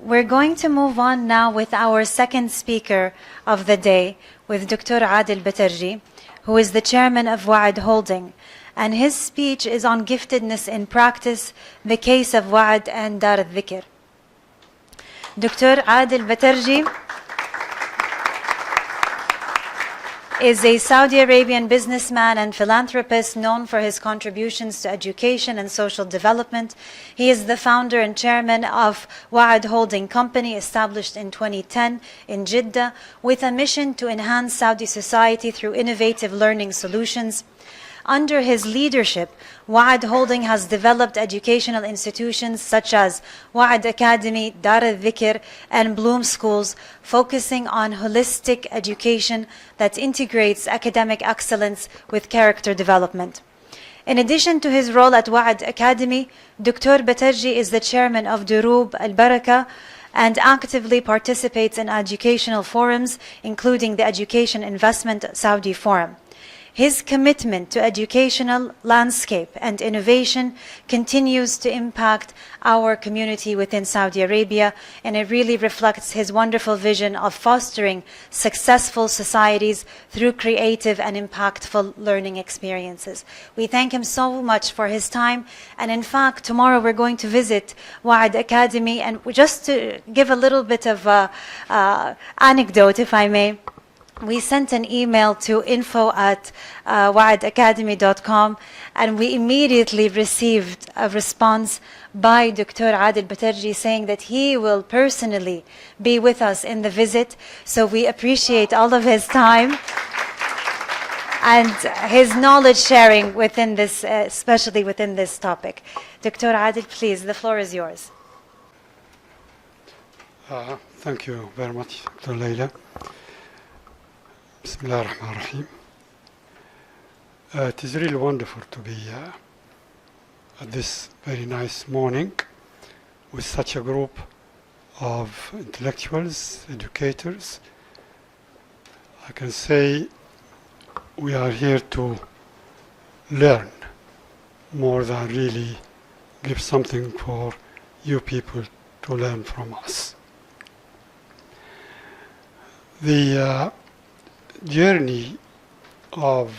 We're going to move on now with our second speaker of the day, with Dr. Adel Baterjee, who is the chairman of Waad Holding. And his speech is on giftedness in practice, the case of Waad and Dar Al Thikr. Dr. Adel Baterjee is a Saudi Arabian businessman and philanthropist known for his contributions to education and social development. He is the founder and chairman of Waad Holding Company, established in 2010 in Jeddah, with a mission to enhance Saudi society through innovative learning solutions. Under his leadership, Waad Holding has developed educational institutions such as Waad Academy, Dar Al Thikr, and Bloom Schools, focusing on holistic education that integrates academic excellence with character development. In addition to his role at Waad Academy, Dr. Baterjee is the chairman of Durub Al-Baraka and actively participates in educational forums, including the Education Investment Saudi Forum. His commitment to educational landscape and innovation continues to impact our community within Saudi Arabia, and it really reflects his wonderful vision of fostering successful societies through creative and impactful learning experiences. We thank him so much for his time, and in fact, tomorrow we're going to visit Waad Academy, and just to give a little bit of anecdote, if I may. We sent an email to info@waadacademy.com, and we immediately received a response by Dr. Adel Baterjee saying that he will personally be with us in the visit. So we appreciate all of his time and his knowledge sharing within this, especially within this topic. Dr. Adel, please, the floor is yours. Thank you very much, Dr. Leila. Bismillah ar-Rahman ar-Rahim. It is really wonderful to be at this very nice morning with such a group of intellectuals, educators. I can say we are here to learn more than really give something for you people to learn from us. The journey of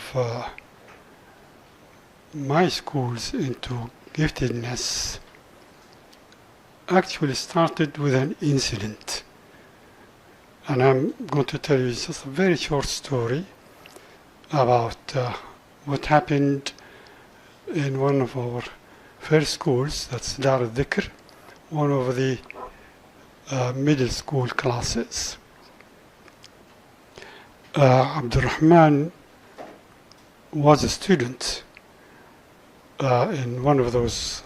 my schools into giftedness actually started with an incident, and I'm going to tell you just a very short story about what happened in one of our first schools, that's Dar Al Thikr, one of the middle school classes. Abdurrahman was a student in one of those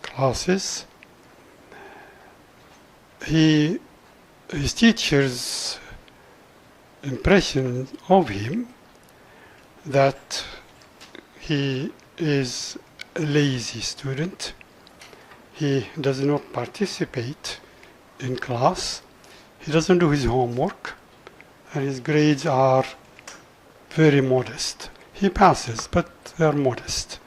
classes. His teacher's impression of him that he is a lazy student. He does not participate in class. He doesn't do his homework, and his grades are very modest. He passes, but they're modest.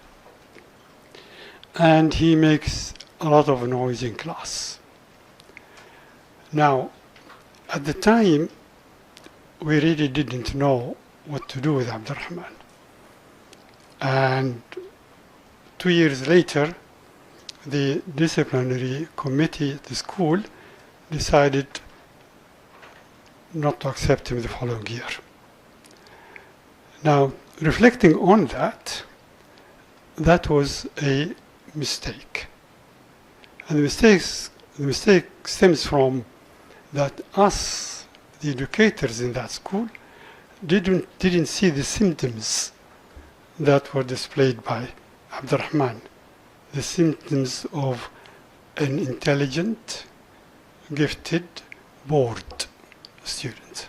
And he makes a lot of noise in class. Now, at the time, we really didn't know what to do with Abdurrahman. And 2 years later, the disciplinary committee at the school decided not to accept him the following year. Now, reflecting on that, that was a mistake. And the mistake stems from that us, the educators in that school, didn't see the symptoms that were displayed by Abdurrahman, the symptoms of an intelligent, gifted, bored student.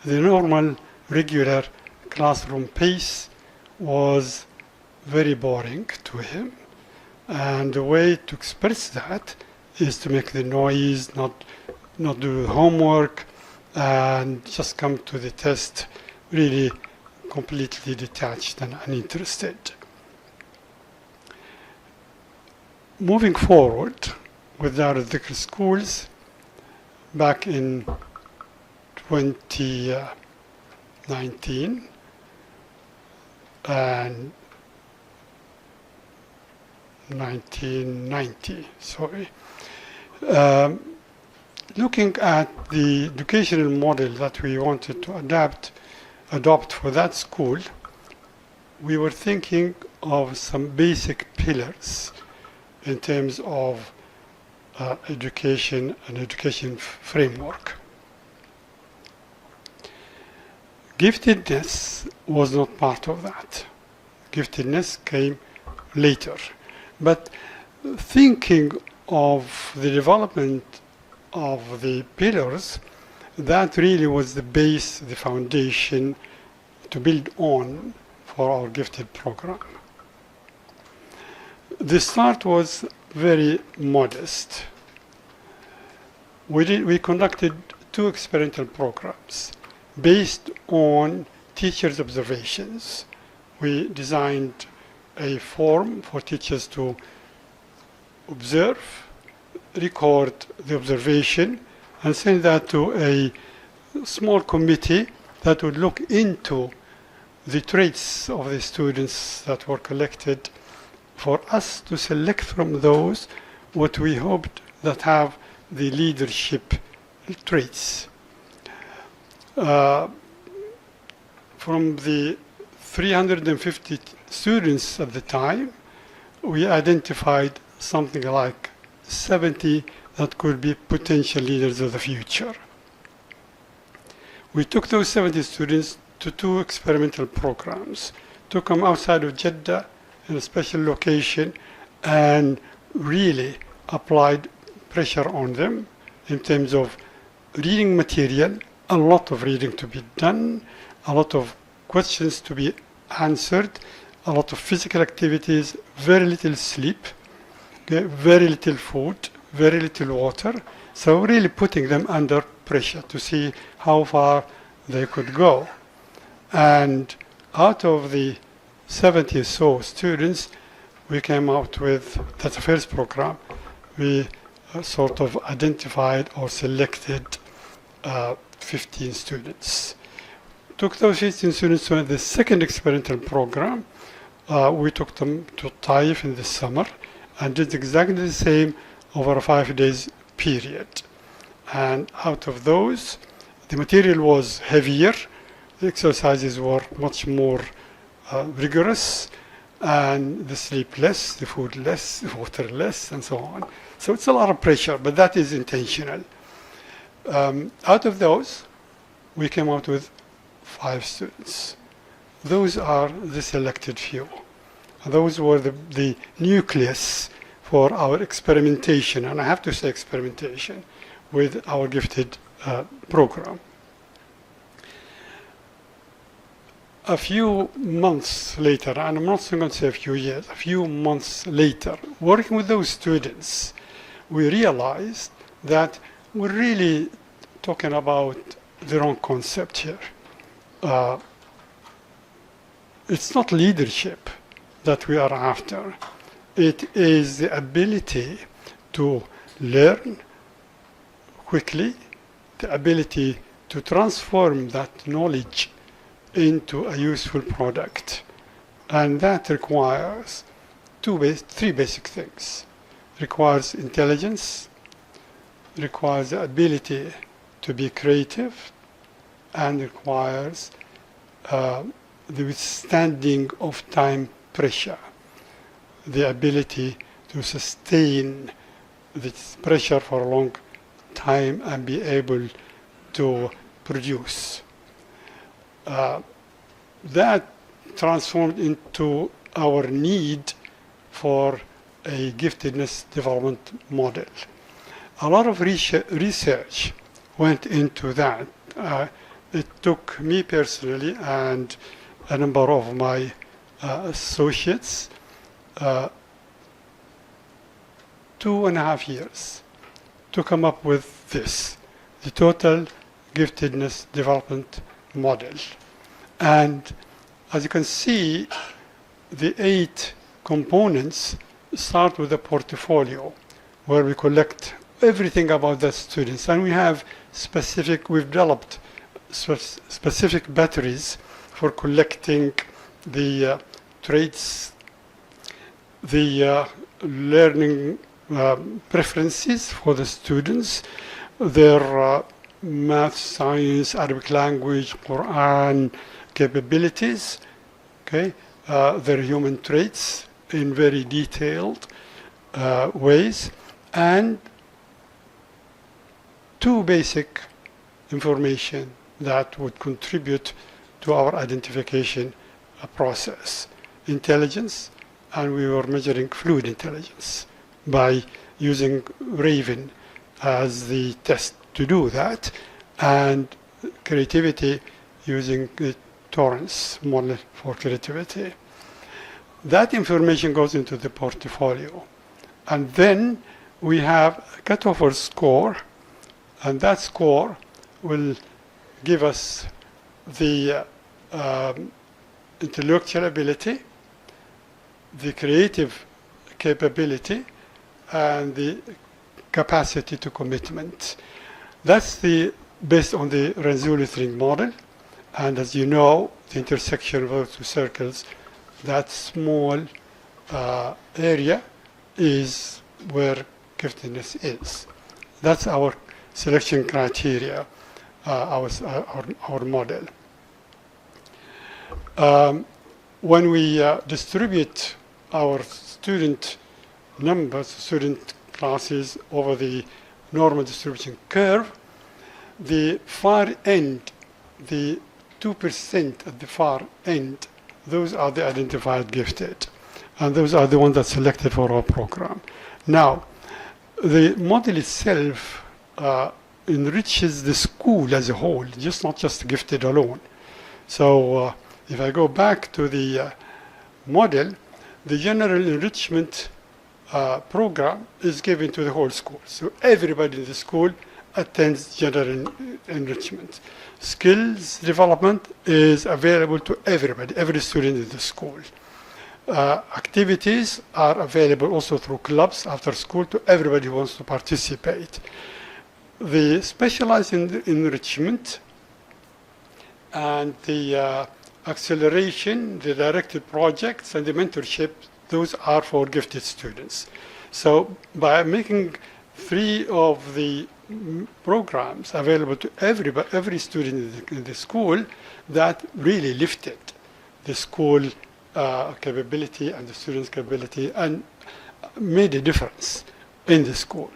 The normal, regular classroom pace was very boring to him, and the way to express that is to make the noise, not do homework, and just come to the test really completely detached and uninterested. Moving forward with Dar Al Thikr schools, back in 2019 and 1990, sorry. Looking at the educational model that we wanted to adopt for that school, we were thinking of some basic pillars in terms of education and education framework. Giftedness was not part of that. Giftedness came later. But thinking of the development of the pillars, that really was the base, the foundation to build on for our gifted program. The start was very modest. We conducted 2 experimental programs based on teachers' observations. We designed a form for teachers to observe, record the observation, and send that to a small committee that would look into the traits of the students that were collected for us to select from those what we hoped that have the leadership traits. From the 350 students at the time, we identified something like 70 that could be potential leaders of the future. We took those 70 students to 2 experimental programs, took them outside of Jeddah in a special location, and really applied pressure on them in terms of reading material, a lot of reading to be done, a lot of questions to be answered, a lot of physical activities, very little sleep, okay, very little food, very little water. So really putting them under pressure to see how far they could go. And out of the 70 or so students, we came out with, that's the first program, we sort of identified or selected 15 students. Took those 15 students to the second experimental program. We took them to Taif in the summer and did exactly the same over a 5 days period. And out of those, the material was heavier, the exercises were much more rigorous, and the sleep less, the food less, the water less, and so on. So it's a lot of pressure, but that is intentional. Out of those, we came out with 5 students. Those are the selected few. Those were the nucleus for our experimentation, and I have to say experimentation, with our gifted program. A few months later, and I'm not going to say a few years, a few months later, working with those students, we realized that we're really talking about the wrong concept here. It's not leadership that we are after. It is the ability to learn quickly, the ability to transform that knowledge into a useful product. And that requires 3 basic things. Requires intelligence, requires the ability to be creative, and requires the withstanding of time pressure, the ability to sustain this pressure for a long time and be able to produce. That transformed into our need for a giftedness development model. A lot of research went into that. It took me personally and a number of my associates 2.5 years to come up with this, the total giftedness development model. And as you can see, the 8 components start with a portfolio where we collect everything about the students. And we have we've developed specific batteries for collecting the traits, the learning preferences for the students, their math, science, Arabic language, Quran capabilities, okay, their human traits in very detailed ways, and two basic information that would contribute to our identification process: intelligence, and we were measuring fluid intelligence by using Raven as the test to do that, and creativity using the Torrance model for creativity. That information goes into the portfolio, and then we have a cutover score, and that score will give us the intellectual ability, the creative capability, and the capacity to commitment. That's based on the Renzulli model, and as you know, the intersection of those two circles, that small area is where giftedness is. That's our selection criteria, our model. When we distribute our student numbers, student classes over the normal distribution curve, the far end, the 2% at the far end, those are the identified gifted, and those are the ones that selected for our program. Now, the model itself enriches the school as a whole, not just gifted alone. So if I go back to the model, the general enrichment program is given to the whole school. So everybody in the school attends general enrichment. Skills development is available to everybody, every student in the school. Activities are available also through clubs after school to everybody who wants to participate. The specialized enrichment and the acceleration, the directed projects, and the mentorship, those are for gifted students. So by making 3 of the programs available to every student in the school, that really lifted the school capability and the students' capability and made a difference in the school.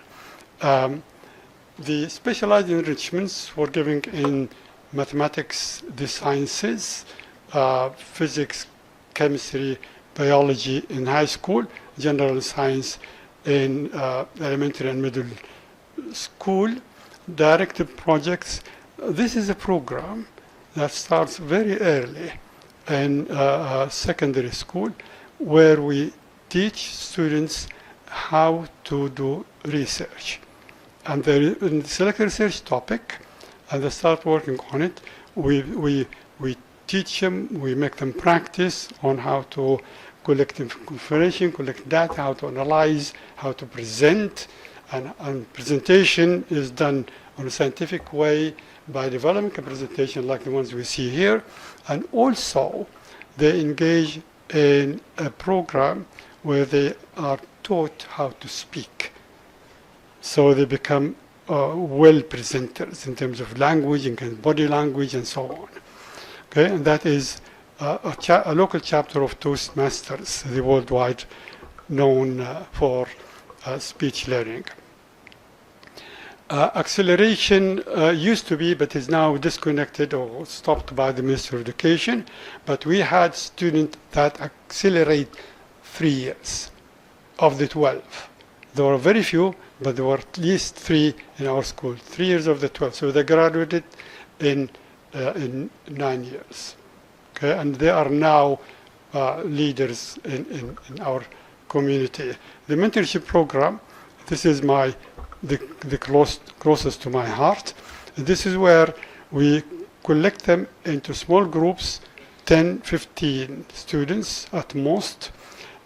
The specialized enrichments were given in mathematics, the sciences, physics, chemistry, biology in high school, general science in elementary and middle school. Directed projects. This is a program that starts very early in secondary school, where we teach students how to do research. And they select a research topic, and they start working on it. We teach them, we make them practice on how to collect information, collect data, how to analyze, how to present. And presentation is done in a scientific way by developing a presentation like the ones we see here. And also, they engage in a program where they are taught how to speak. So they become well presenters in terms of language and body language and so on. Okay, and that is a local chapter of Toastmasters, the worldwide known for speech learning. Acceleration used to be, but is now disconnected or stopped by the Ministry of Education. But we had students that accelerate 3 years of the 12. There were very few, but there were at least 3 in our school, 3 years of the 12. So they graduated in 9 years. Okay, and they are now leaders in our community. The mentorship program, this is the closest to my heart. This is where we collect them into small groups, 10, 15 students at most,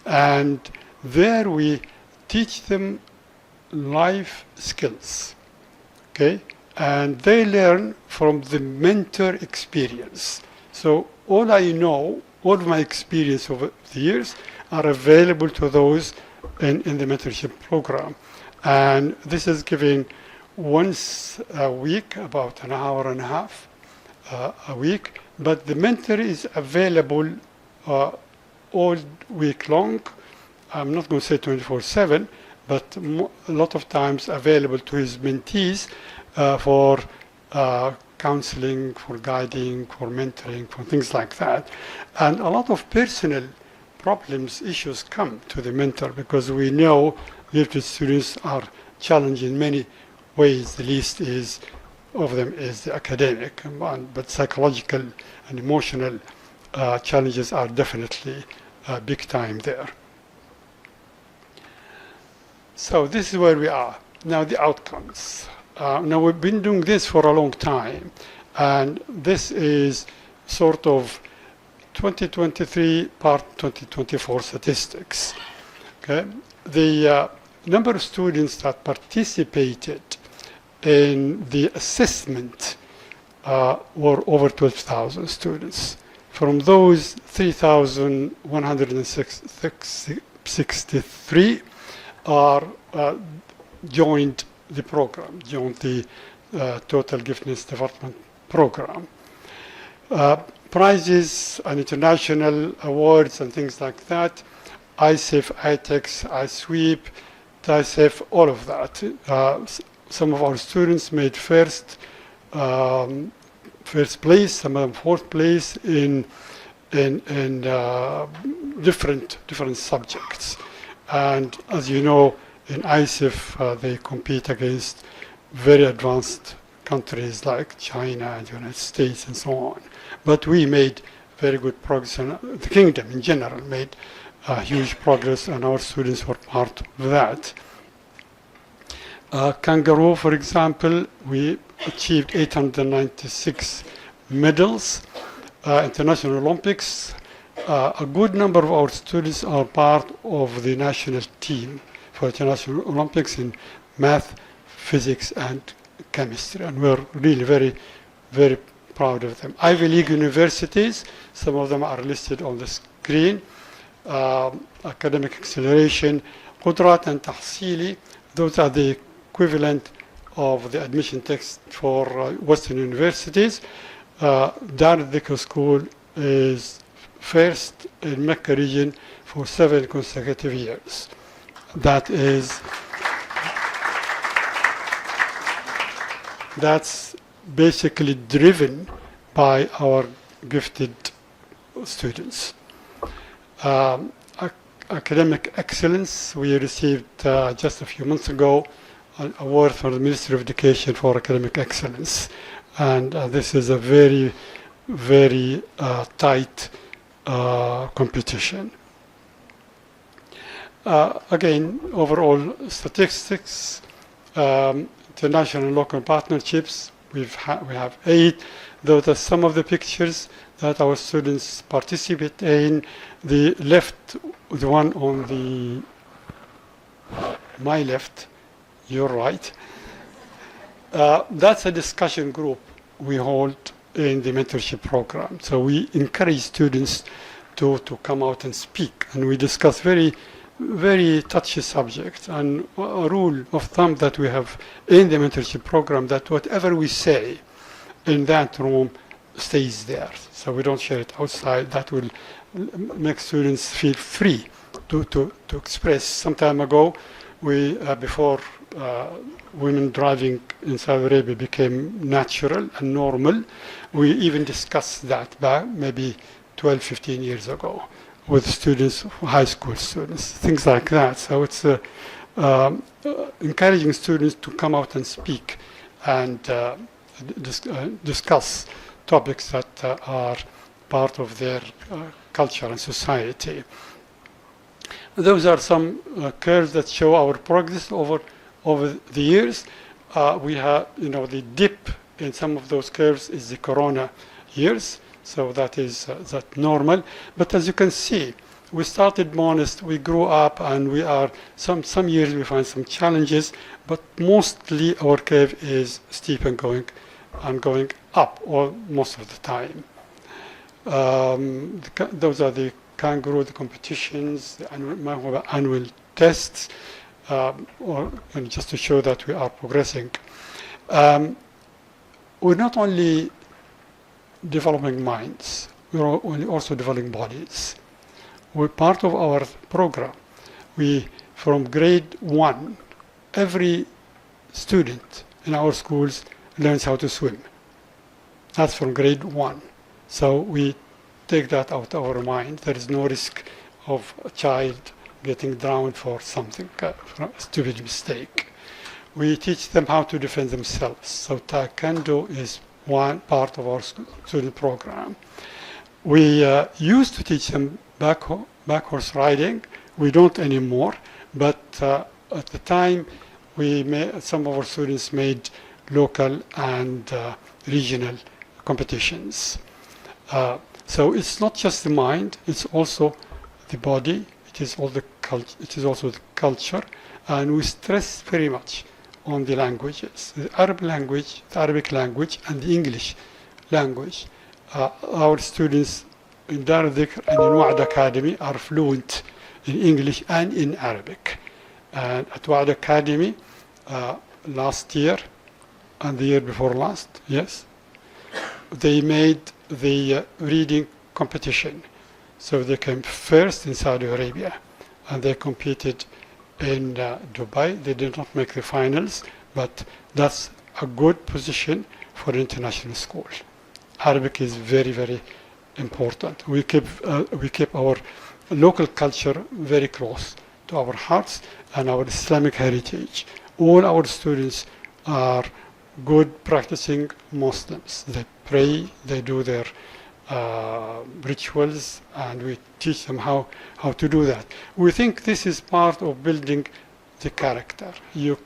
and there we teach them life skills, okay? And they learn from the mentor experience. So all I know, all of my experience over the years are available to those in the mentorship program. And this is given once a week, about an hour and a half a week. But the mentor is available all week long. I'm not going to say 24/7, but a lot of times available to his mentees for counseling, for guiding, for mentoring, for things like that. And a lot of personal problems, issues come to the mentor because we know gifted students are challenged in many ways. The least of them is the academic, but psychological and emotional challenges are definitely big time there. So this is where we are. Now the outcomes. Now we've been doing this for a long time, and this is sort of 2023 part 2024 statistics. Okay, the number of students that participated in the assessment were over 12,000 students. From those, 3,163 are joined the program, joined the Total Giftedness Development Program. Prizes and international awards and things like that, ISIF, ITEX, iSweep, TISEF, all of that. Some of our students made first place, some of them fourth place in different subjects. And as you know, in ISIF, they compete against very advanced countries like China and the United States and so on. But we made very good progress, and the kingdom in general made huge progress, and our students were part of that. Kangaroo, for example, we achieved 896 medals. International Olympics, a good number of our students are part of the national team for International Olympics in math, physics, and chemistry, and we're really very, very proud of them. Ivy League universities, some of them are listed on the screen. Academic acceleration, Qudrat and Tahsili, those are the equivalent of the admission text for Western universities. Dar Al Thikr School is first in Mecca region for 7 consecutive years. That's basically driven by our gifted students. Academic excellence, we received just a few months ago an award from the Ministry of Education for academic excellence. And this is a very, very tight competition. Again, overall statistics, international and local partnerships, we have 8. Those are some of the pictures that our students participate in. The left, the one on my left, your right, that's a discussion group we hold in the mentorship program. So we encourage students to come out and speak, and we discuss very, very touchy subjects. And a rule of thumb that we have in the mentorship program, that whatever we say in that room stays there. So we don't share it outside. That will make students feel free to express. Some time ago, we before women driving in Saudi Arabia became natural and normal, we even discussed that back maybe 12, 15 years ago with students, high school students, things like that. So it's encouraging students to come out and speak and discuss topics that are part of their culture and society. Those are some curves that show our progress over the years. We have, the dip in some of those curves is the Corona years, so that is that normal. But as you can see, we started modest, we grew up, and we are, some years we find some challenges, but mostly our curve is steep and going up all most of the time. Those are the kangaroo, the competitions, the annual tests, and just to show that we are progressing. We're not only developing minds, we're also developing bodies. We're part of our program. From grade 1, every student in our schools learns how to swim. That's from grade 1. So we take that out of our mind. There is no risk of a child getting drowned for something, for a stupid mistake. We teach them how to defend themselves. So Taekwondo is one part of our student program. We used to teach them back horse riding. We don't anymore, but at the time, some of our students made local and regional competitions. So it's not just the mind; it's also the body. It is also the culture, and we stress very much on the languages: the Arabic language, and the English language. Our students in Dar Al Thikr and in Waad Academy are fluent in English and in Arabic. And at Waad Academy, last year and the year before last, yes, they made the reading competition. So they came first in Saudi Arabia, and they competed in Dubai. They did not make the finals, but that's a good position for international school. Arabic is very, very important. We keep our local culture very close to our hearts and our Islamic heritage. All our students are good practicing Muslims. They pray, they do their rituals, and we teach them how to do that. We think this is part of building the character. You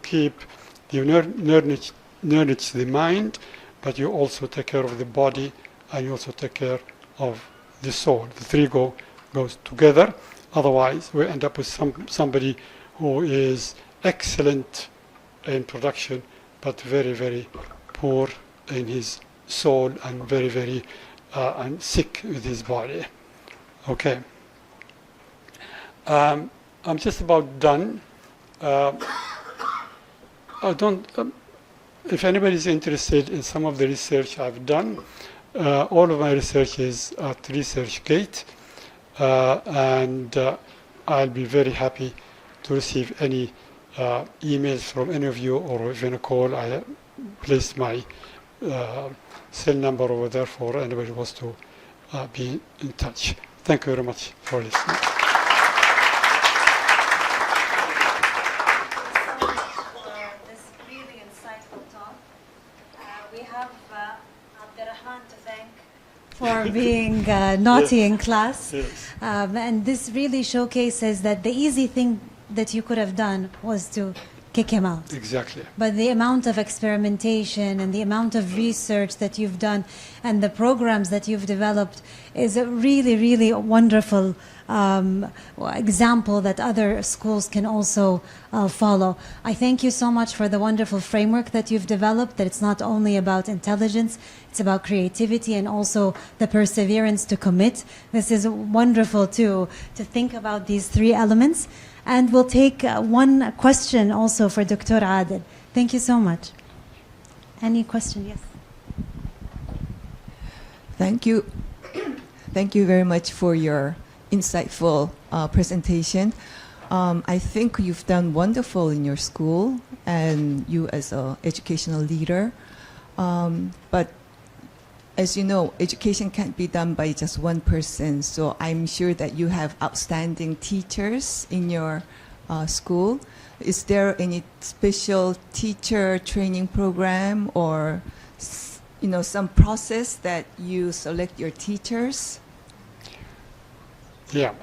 nurture the mind, but you also take care of the body, and you also take care of the soul. The three goes together. Otherwise, we end up with somebody who is excellent in production, but very, very poor in his soul, and very, very and sick with his body. Okay. I'm just about done. If anybody is interested in some of the research I've done, all of my research is at ResearchGate, and I'll be very happy to receive any emails from any of you, or if you want to call, I placed my cell number over there for anybody who wants to be in touch. Thank you very much for listening. This really insightful talk. We have Abdurrahman to thank for being naughty in class. Yes. And this really showcases that the easy thing that you could have done was to kick him out. Exactly. But the amount of experimentation and the amount of research that you've done and the programs that you've developed is a really, really wonderful example that other schools can also follow. I thank you so much for the wonderful framework that you've developed, that it's not only about intelligence, it's about creativity and also the perseverance to commit. This is wonderful too, to think about these three elements. And we'll take one question also for Dr. Adel. Thank you so much. Any question? Yes. Thank you. Thank you very much for your insightful presentation. I think you've done wonderful in your school and you as an educational leader. But as you know, education can't be done by just one person. So I'm sure that you have outstanding teachers in your school. Is there any special teacher training program or some process that you select your teachers? Yeah.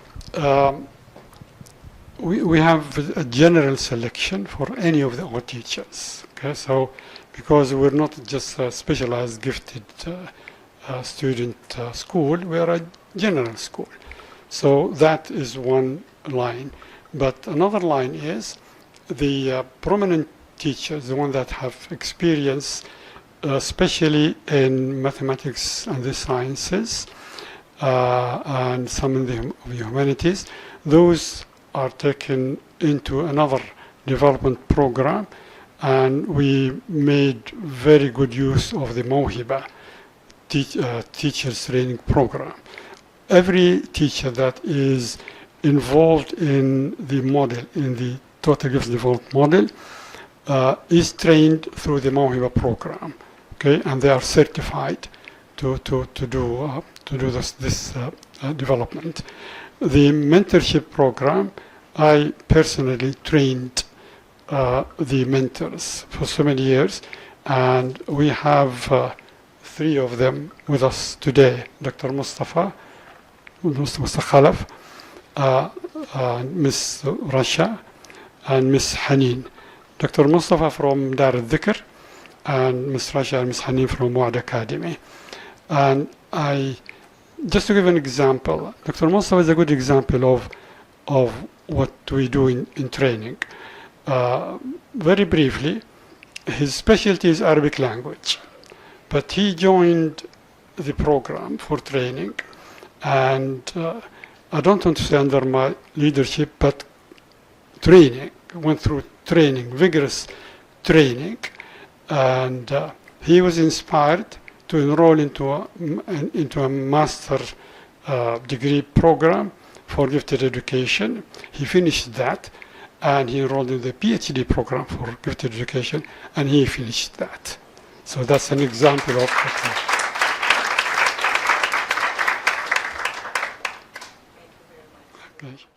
We have a general selection for any of our teachers. Okay, so because we're not just a specialized gifted student school, we are a general school. So that is one line. But another line is the prominent teachers, the ones that have experience, especially in mathematics and the sciences, and some in the humanities, those are taken into another development program, and we made very good use of the Mawhiba teachers training program. Every teacher that is involved in the model, in the Total Gift Development model, is trained through the Mawhiba program, okay, and they are certified to do this development. The mentorship program, I personally trained the mentors for so many years, and we have 3 of them with us today: Dr. Mustafa Khalaf, Ms. Rasha, and Ms. Haneen. Dr. Mustafa from Dar Al Thikr, and Ms. Rasha and Ms. Haneen from Waad Academy. And just to give an example, Dr. Mustafa is a good example of what we do in training. Very briefly, his specialty is Arabic language, but he joined the program for training, and I don't want to say under my leadership, but training, went through training, vigorous training, and he was inspired to enroll into a master degree program for gifted education. He finished that, and he enrolled in the PhD program for gifted education, and he finished that. So that's an example of what. Okay.